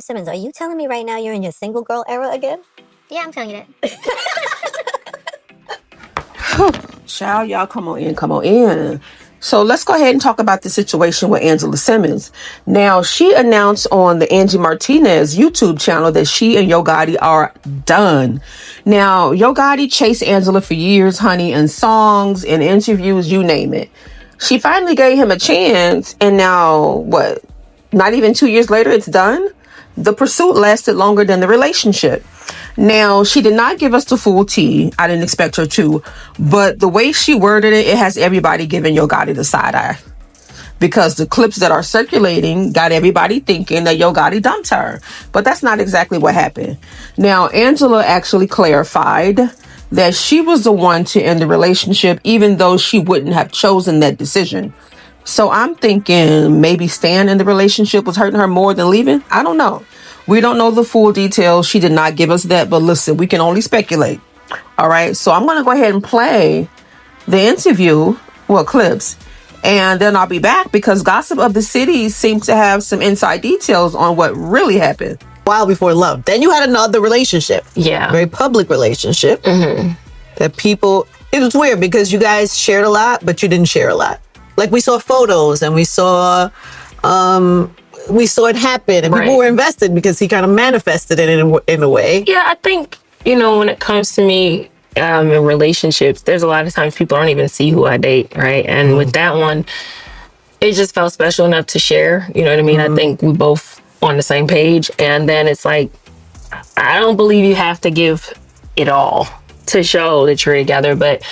Simmons, are you telling me right now you're in your single girl era again? Yeah, I'm telling you that. Child, y'all come on in, come on in. So let's go ahead and talk about the situation with Angela Simmons. Now, she announced on the Angie Martinez YouTube channel that she and Yo Gotti are done. Now, Yo Gotti chased Angela for years, honey, in songs, in interviews, you name it. She finally gave him a chance, and now, what, not even 2 years later, it's done? The pursuit lasted longer than the relationship. Now, she did not give us the full tea. I didn't expect her to. But the way she worded it, it has everybody giving Yo Gotti the side eye. Because the clips that are circulating got everybody thinking that Yo Gotti dumped her. But that's not exactly what happened. Now, Angela actually clarified that she was the one to end the relationship, even though she wouldn't have chosen that decision. So I'm thinking maybe staying in the relationship was hurting her more than leaving. I don't know. We don't know the full details. She did not give us that. But listen, we can only speculate. All right. So I'm going to go ahead and play the interview, clips. And then I'll be back because Gossip of the City seems to have some inside details on what really happened. While before love. Then you had another relationship. Yeah. Very public relationship. Mm-hmm. That people, it was weird because you guys shared a lot, but you didn't share a lot. Like we saw photos and we saw it happen and people were invested because he kind of manifested it in a way. Yeah, I think, when it comes to me in relationships, there's a lot of times people don't even see who I date, right? And with that one, it just felt special enough to share. You know what I mean? I think we both on the same page. And then it's like, I don't believe you have to give it all to show that you're together. But,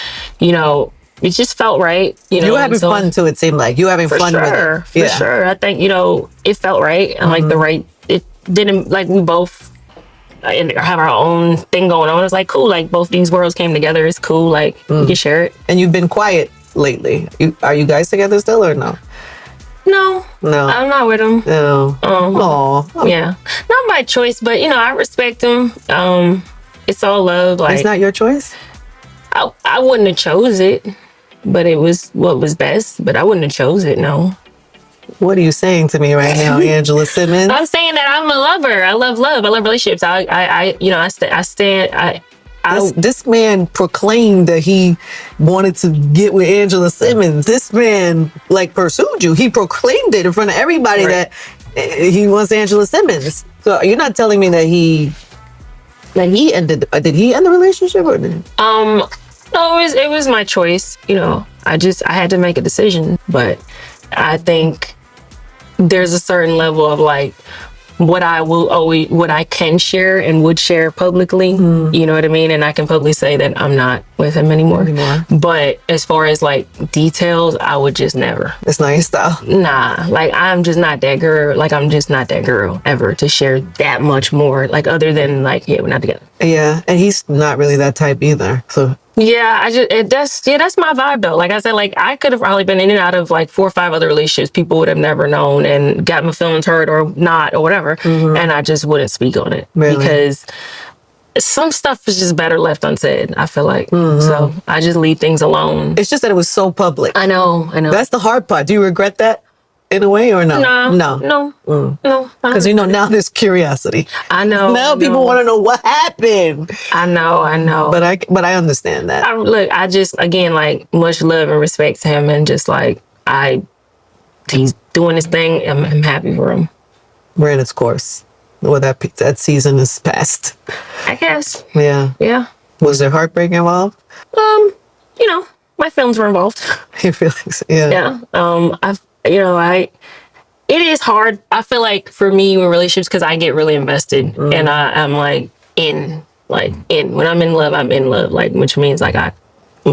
it just felt right. You were having fun too, it seemed like. You were having fun with it. For sure. I think, it felt right. And like it didn't, like we both have our own thing going on. It's like, cool, like both these worlds came together. It's cool. Like we can share it. And you've been quiet lately. Are you guys together still or no? No. I'm not with him. No. Yeah. Not by choice, but I respect him. It's all love. Like it's not your choice? I wouldn't have chose it, but it was what was best. But I wouldn't have chose it. No. What are you saying to me right now, Angela Simmons? I'm saying that I'm a lover. I love love. I love relationships. This man proclaimed that he wanted to get with Angela Simmons. This man pursued you. He proclaimed it in front of everybody that he wants Angela Simmons. So you're not telling me that he ended? Did he end the relationship or did? No, it was my choice. I had to make a decision, but I think there's a certain level of what I can share and would share publicly. You know what I mean? And I can publicly say that I'm not with him anymore. But as far as details, I would just never. It's not your style. Nah, I'm just not that girl. I'm just not that girl ever to share that much more. Other than yeah, we're not together. Yeah, and he's not really that type either. So. Yeah, that's my vibe though. Like I said, I could have probably been in and out of 4 or 5 other relationships people would have never known and got my feelings hurt or not or whatever. And I just wouldn't speak on it because some stuff is just better left unsaid, I feel like. So I just leave things alone. It's just that it was so public. I know. That's the hard part. Do you regret that? In a way or no? No. Because now there's curiosity. I know. Now people want to know what happened. I know. But I understand that. I just again much love and respect to him, and just he's doing his thing. I'm happy for him. We're in its course. Well, that season is past. I guess. Yeah. Was there heartbreak involved? My feelings were involved. Your feelings, yeah. It is hard. I feel like for me with relationships, because I get really invested and I'm in. When I'm in love, I'm in love, which means I'm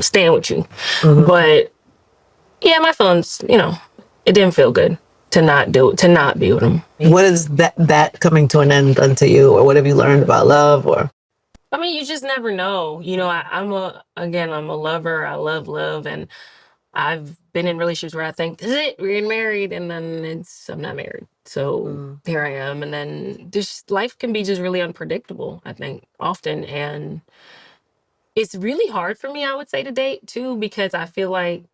staying with you. But yeah, my feelings, it didn't feel good to not be with him. What is that coming to an end done to you, or what have you learned about love, or? I mean, you just never know. I'm a lover. I love love, and I've been in relationships where I think, this is it, we're getting married, and then I'm not married. So here I am. And then life can be just really unpredictable, I think, often. And it's really hard for me, I would say, to date too, because I feel like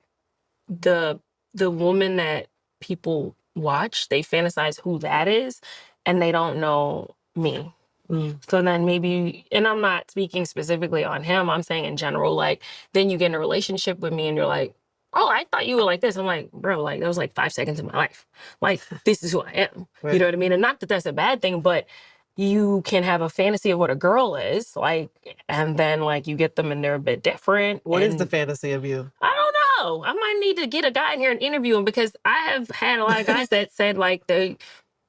the woman that people watch, they fantasize who that is. and they don't know me. So then maybe, and I'm not speaking specifically on him, I'm saying in general, like, then you get in a relationship with me and you're like, oh, I thought you were like this. I'm like, bro, like, that was like 5 seconds of my life. Like, this is who I am. Right. You know what I mean? And not that that's a bad thing, but you can have a fantasy of what a girl is, like, and then, like, you get them and they're a bit different. What is the fantasy of you? I don't know. I might need to get a guy in here and interview him, because I have had a lot of guys that said, like, they,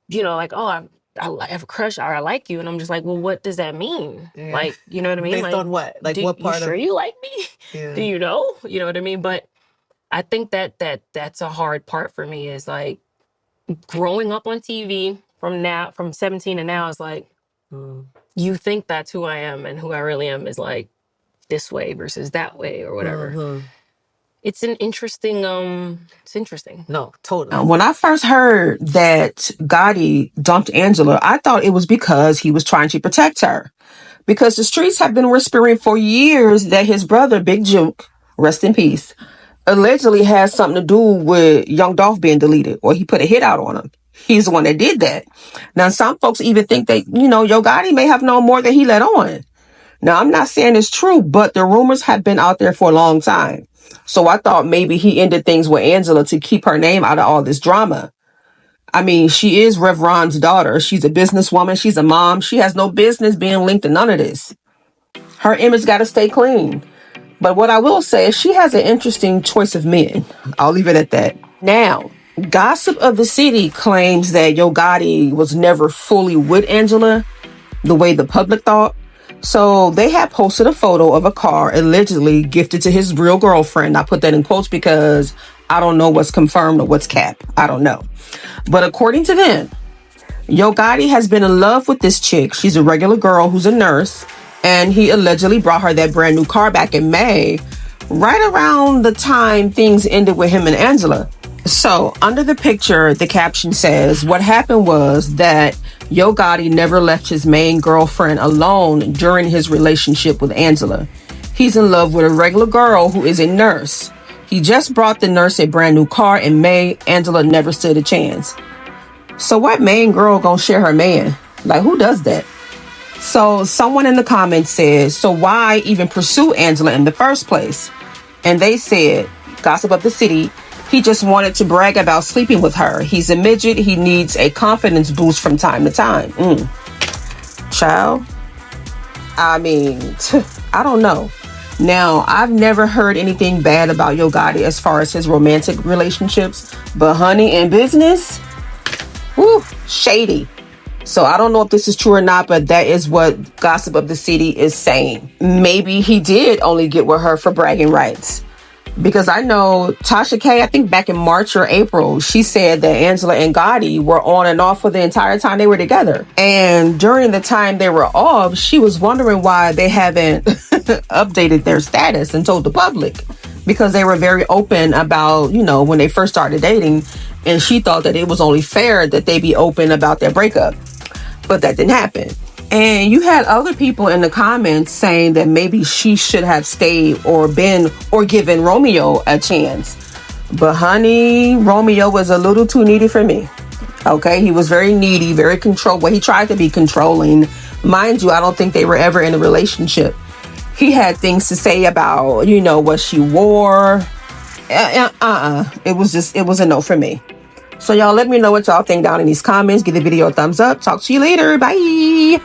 you know, like, oh, I have a crush or I like you. And I'm just like, well, what does that mean? Yeah. Like, you know what I mean? Based like, on what? Like, what part you sure of... you like me? Yeah. Do you know? You know what I mean? But I think that's a hard part for me, is like growing up on TV from 17 to now is like, you think that's who I am, and who I really am is like this way versus that way or whatever. It's an interesting, it's interesting. No, totally. When I first heard that Gotti dumped Angela, I thought it was because he was trying to protect her. Because the streets have been whispering for years that his brother, Big Juke, rest in peace, allegedly has something to do with Young Dolph being deleted, or he put a hit out on him. He's the one that did that. Now, some folks even think that, you know, Yo Gotti may have known more than he let on. Now, I'm not saying it's true, but the rumors have been out there for a long time. So I thought maybe he ended things with Angela to keep her name out of all this drama. I mean, she is Rev Ron's daughter. She's a businesswoman. She's a mom. She has no business being linked to none of this. Her image got to stay clean. But what I will say is she has an interesting choice of men. I'll leave it at that. Now, gossip of the city claims that Yo Gotti was never fully with Angela the way the public thought. So they had posted a photo of a car allegedly gifted to his real girlfriend. I put that in quotes because I don't know what's confirmed or what's cap. I don't know. But according to them, Yo Gotti has been in love with this chick. She's a regular girl who's a nurse. And he allegedly brought her that brand new car back in May, right around the time things ended with him and Angela. So under the picture, the caption says, what happened was that Yo Gotti never left his main girlfriend alone during his relationship with Angela. He's in love with a regular girl who is a nurse. He just brought the nurse a brand new car in May. Angela never stood a chance. So what main girl gonna share her man? Like, who does that? So someone in the comments said, so why even pursue Angela in the first place? And they said, gossip of the city, he just wanted to brag about sleeping with her. He's a midget. He needs a confidence boost from time to time. Child. I mean, I don't know. Now, I've never heard anything bad about Yo Gotti as far as his romantic relationships. But honey, in business, whew, shady. So I don't know if this is true or not, but that is what gossip of the city is saying. Maybe he did only get with her for bragging rights. Because I know Tasha K, I think back in March or April, she said that Angela and Gotti were on and off for the entire time they were together. And during the time they were off, she was wondering why they haven't updated their status and told the public. Because they were very open about, you know, when they first started dating. And she thought that it was only fair that they be open about their breakup. But that didn't happen. And you had other people in the comments saying that maybe she should have stayed or given Romeo a chance. But honey, Romeo was a little too needy for me. Okay, he was very needy, very control. Well, he tried to be controlling. Mind you, I don't think they were ever in a relationship. He had things to say about, you know, what she wore. It was a no for me. So y'all let me know what y'all think down in these comments. Give the video a thumbs up. Talk to you later. Bye.